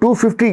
250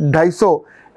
250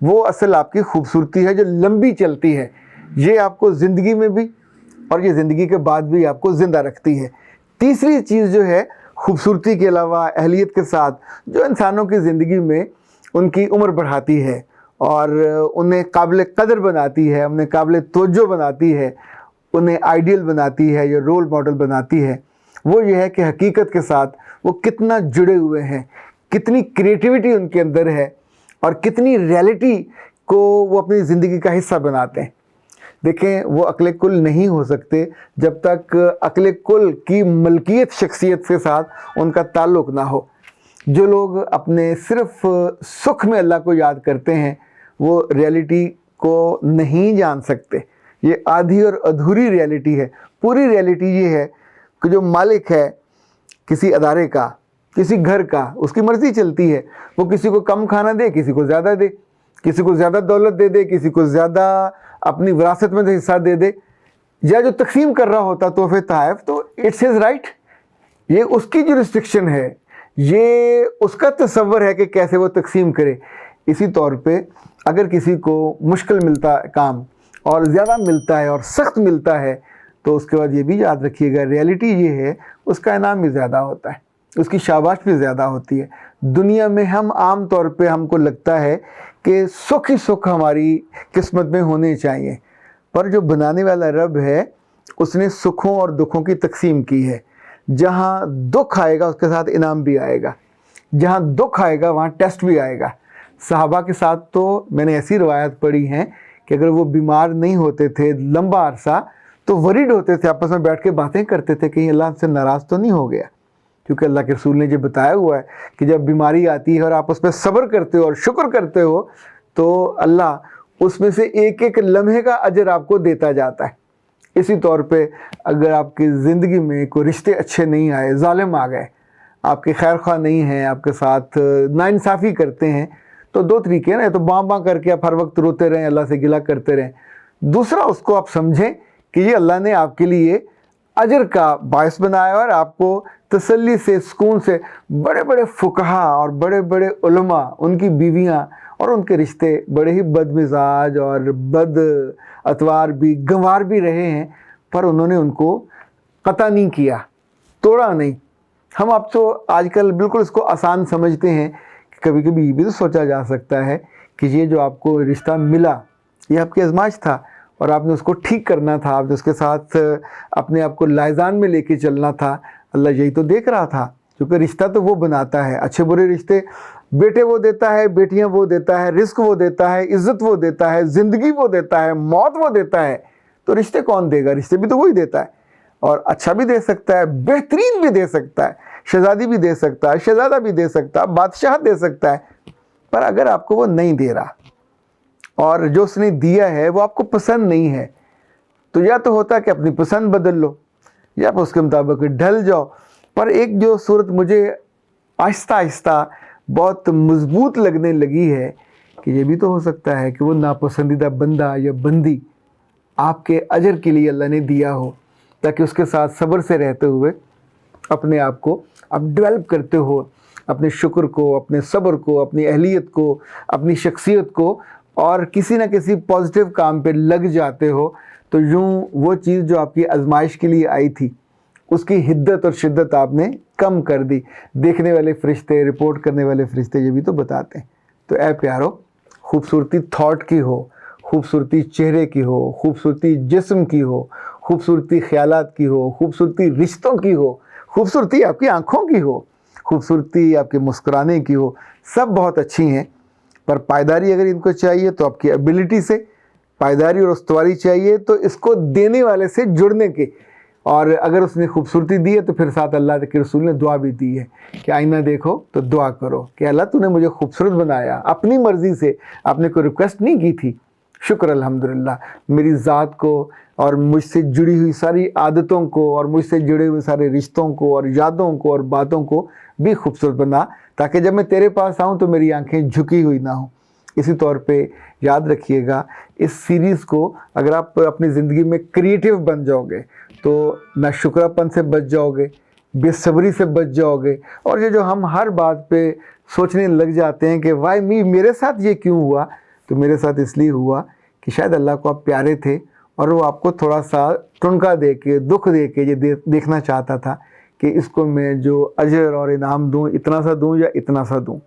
وہ اصل آپ کی خوبصورتی ہے جو لمبی چلتی ہے. یہ آپ کو زندگی میں بھی اور یہ زندگی کے بعد بھی آپ کو زندہ رکھتی ہے. تیسری چیز جو ہے خوبصورتی کے علاوہ اہلیت کے ساتھ جو انسانوں کی زندگی میں ان کی عمر بڑھاتی ہے اور انہیں قابل قدر بناتی ہے، انہیں قابل توجہ بناتی ہے، انہیں آئیڈیل بناتی ہے یا رول ماڈل بناتی ہے، وہ یہ ہے کہ حقیقت کے ساتھ وہ کتنا جڑے ہوئے ہیں، کتنی کریٹیوٹی ان کے اندر ہے اور کتنی ریئلٹی کو وہ اپنی زندگی کا حصہ بناتے ہیں. دیکھیں وہ عقل کل نہیں ہو سکتے جب تک عقل کل کی ملکیت شخصیت کے ساتھ ان کا تعلق نہ ہو. جو لوگ اپنے صرف سکھ میں اللہ کو یاد کرتے ہیں وہ ریئلٹی کو نہیں جان سکتے. یہ آدھی اور ادھوری ریئلٹی ہے. پوری ریئلٹی یہ ہے کہ جو مالک ہے کسی ادارے کا، کسی گھر کا، اس کی مرضی چلتی ہے. وہ کسی کو کم کھانا دے، کسی کو زیادہ دے، کسی کو زیادہ دولت دے دے، کسی کو زیادہ اپنی وراثت میں سے حصہ دے دے، یا جو تقسیم کر رہا ہوتا تحفے تحائف تو اٹس ہز رائٹ. یہ اس کی جو ریسٹرکشن ہے، یہ اس کا تصور ہے کہ کیسے وہ تقسیم کرے. اسی طور پہ اگر کسی کو مشکل ملتا کام اور زیادہ ملتا ہے اور سخت ملتا ہے تو اس کے بعد یہ بھی یاد رکھیے گا ریئلٹی یہ ہے اس کا انعام بھی زیادہ ہوتا ہے، اس کی شاباش بھی زیادہ ہوتی ہے. دنیا میں ہم عام طور پہ ہم کو لگتا ہے کہ سکھ ہی سکھ ہماری قسمت میں ہونے چاہیے، پر جو بنانے والا رب ہے اس نے سکھوں اور دکھوں کی تقسیم کی ہے. جہاں دکھ آئے گا اس کے ساتھ انعام بھی آئے گا، جہاں دکھ آئے گا وہاں ٹیسٹ بھی آئے گا. صحابہ کے ساتھ تو میں نے ایسی روایت پڑھی ہیں کہ اگر وہ بیمار نہیں ہوتے تھے لمبا عرصہ تو وریڈ ہوتے تھے، آپس میں بیٹھ کے باتیں کرتے تھے کہیں اللہ سے ناراض تو نہیں ہو گیا، کیونکہ اللہ کے رسول نے جو بتایا ہوا ہے کہ جب بیماری آتی ہے اور آپ اس پہ صبر کرتے ہو اور شکر کرتے ہو تو اللہ اس میں سے ایک ایک لمحے کا اجر آپ کو دیتا جاتا ہے. اسی طور پہ اگر آپ کی زندگی میں کوئی رشتے اچھے نہیں آئے، ظالم آ گئے، آپ کے خیر خواہ نہیں ہیں، آپ کے ساتھ ناانصافی کرتے ہیں، تو دو طریقے ہیں نا، تو باں باں کر کے آپ ہر وقت روتے رہیں، اللہ سے گلہ کرتے رہیں. دوسرا اس کو آپ سمجھیں کہ یہ اللہ نے آپ کے لیے اجر کا باعث بنایا اور آپ کو تسلی سے، سکون سے بڑے بڑے فقہا اور بڑے بڑے علماء، ان کی بیویاں اور ان کے رشتے بڑے ہی بد مزاج اور بد اتوار بھی، گنوار بھی رہے ہیں، پر انہوں نے ان کو قطع نہیں کیا، توڑا نہیں. ہم آپ تو آج کل بالکل اس کو آسان سمجھتے ہیں کہ کبھی کبھی یہ بھی تو سوچا جا سکتا ہے کہ یہ جو آپ کو رشتہ ملا یہ آپ کی آزمائش تھا اور آپ نے اس کو ٹھیک کرنا تھا، آپ نے اس کے ساتھ اپنے آپ کو لائزان میں لے کے چلنا تھا. اللہ یہی تو دیکھ رہا تھا، کیونکہ رشتہ تو وہ بناتا ہے. اچھے برے رشتے بیٹے وہ دیتا ہے، بیٹیاں وہ دیتا ہے، رزق وہ دیتا ہے، عزت وہ دیتا ہے، زندگی وہ دیتا ہے، موت وہ دیتا ہے. تو رشتے کون دے گا؟ رشتے بھی تو وہی دیتا ہے، اور اچھا بھی دے سکتا ہے، بہترین بھی دے سکتا ہے، شہزادی بھی دے سکتا ہے، شہزادہ بھی دے سکتا ہے، بادشاہ دے سکتا ہے. پر اگر آپ کو وہ نہیں دے رہا اور جو اس نے دیا ہے وہ آپ کو پسند نہیں ہے تو یا تو ہوتا ہے کہ اپنی پسند بدل لو یا آپ اس کے مطابق ڈھل جاؤ. پر ایک جو صورت مجھے آہستہ آہستہ بہت مضبوط لگنے لگی ہے کہ یہ بھی تو ہو سکتا ہے کہ وہ ناپسندیدہ بندہ یا بندی آپ کے اجر کے لیے اللہ نے دیا ہو، تاکہ اس کے ساتھ صبر سے رہتے ہوئے اپنے آپ کو آپ ڈیولپ کرتے ہو، اپنے شکر کو، اپنے صبر کو، اپنی اہلیت کو، اپنی شخصیت کو، اور کسی نہ کسی پازیٹیو کام پہ لگ جاتے ہو. تو یوں وہ چیز جو آپ کی آزمائش کے لیے آئی تھی اس کی حدت اور شدت آپ نے کم کر دی. دیکھنے والے فرشتے، رپورٹ کرنے والے فرشتے یہ بھی تو بتاتے ہیں. تو اے پیارو، خوبصورتی تھاٹ کی ہو، خوبصورتی چہرے کی ہو، خوبصورتی جسم کی ہو، خوبصورتی خیالات کی ہو، خوبصورتی رشتوں کی ہو، خوبصورتی آپ کی آنکھوں کی ہو، خوبصورتی آپ کے مسکرانے کی ہو، سب بہت اچھی ہیں. پر پائیداری اگر ان کو چاہیے تو آپ کی ایبلٹی سے پائیداری اور استواری چاہیے، تو اس کو دینے والے سے جڑنے کے. اور اگر اس نے خوبصورتی دی ہے تو پھر ساتھ اللہ کے رسول نے دعا بھی دی ہے کہ آئینہ دیکھو تو دعا کرو کہ اللہ تو نے مجھے خوبصورت بنایا، اپنی مرضی سے، آپ نے کوئی ریکویسٹ نہیں کی تھی. شکر الحمدللہ، میری ذات کو اور مجھ سے جڑی ہوئی ساری عادتوں کو اور مجھ سے جڑے ہوئے سارے رشتوں کو اور یادوں کو اور باتوں کو بھی خوبصورت بنا، تاکہ جب میں تیرے پاس آؤں تو میری آنکھیں جھکی ہوئی نہ ہوں. اسی طور پہ یاد رکھیے گا اس سیریز کو اگر آپ اپنی زندگی میں کریٹیو بن جاؤ گے تو نہ شکرا پن سے بچ جاؤ گے، بے صبری سے بچ جاؤ گے. اور یہ جو ہم ہر بات پہ سوچنے لگ جاتے ہیں کہ وائی می، میرے ساتھ یہ کیوں ہوا، تو میرے ساتھ اس لیے ہوا کہ شاید اللہ کو آپ پیارے تھے اور وہ آپ کو تھوڑا سا ٹنکا دے کے دکھ دے کے یہ دیکھنا چاہتا تھا کہ اس کو میں جو اجر اور انعام دوں اتنا سا دوں یا اتنا سا دوں.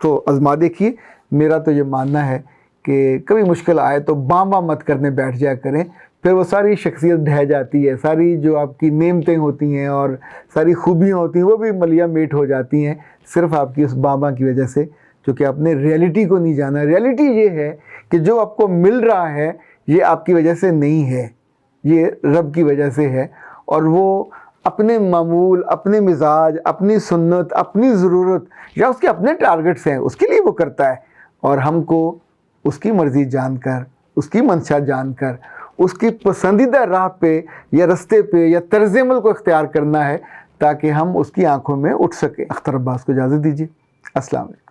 تو آزما دیکھیے. میرا تو یہ ماننا ہے کہ کبھی مشکل آئے تو باں مت کرنے بیٹھ جایا کریں، پھر وہ ساری شخصیت ڈھہ جاتی ہے، ساری جو آپ کی نعمتیں ہوتی ہیں اور ساری خوبیاں ہوتی ہیں وہ بھی ملیا میٹ ہو جاتی ہیں صرف آپ کی اس باں کی وجہ سے، کیونکہ آپ نے ریئلٹی کو نہیں جانا. ریئلٹی یہ ہے کہ جو آپ کو مل رہا ہے یہ آپ کی وجہ سے نہیں ہے، یہ رب کی وجہ سے ہے، اور وہ اپنے معمول، اپنے مزاج، اپنی سنت، اپنی ضرورت یا اس کے اپنے ٹارگٹس ہیں اس کے لیے وہ کرتا ہے. اور ہم کو اس کی مرضی جان کر، اس کی منشا جان کر، اس کی پسندیدہ راہ پہ یا رستے پہ یا طرز عمل کو اختیار کرنا ہے تاکہ ہم اس کی آنکھوں میں اٹھ سکیں. اختر عباس کو اجازت دیجیے. السلام علیکم.